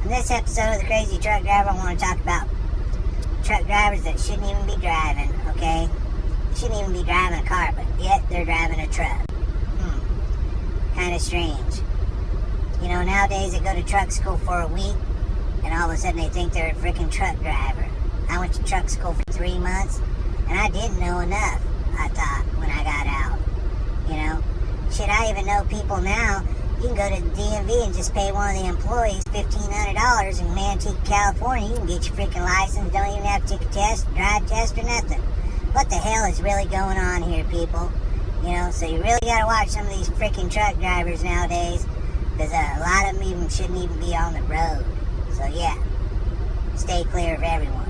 In this episode of The Crazy Truck Driver, I want to talk about truck drivers that shouldn't even be driving, okay? Shouldn't even be driving a car, but yet they're driving a truck. Kind of strange. You know, nowadays they go to truck school for a week, and all of a sudden they think they're a freaking truck driver. I went to truck school for 3 months, and I didn't know enough, I thought, when I got out. You know? Shit, I even know people now, you can go to the DMV and just pay one of the employees $1,500 in Manteca, California. You can get your freaking license, don't even have to take a test, drive test, or nothing. What the hell is really going on here, people? You know, so you really gotta watch some of these freaking truck drivers nowadays, because a lot of them even shouldn't even be on the road. So yeah, stay clear of everyone.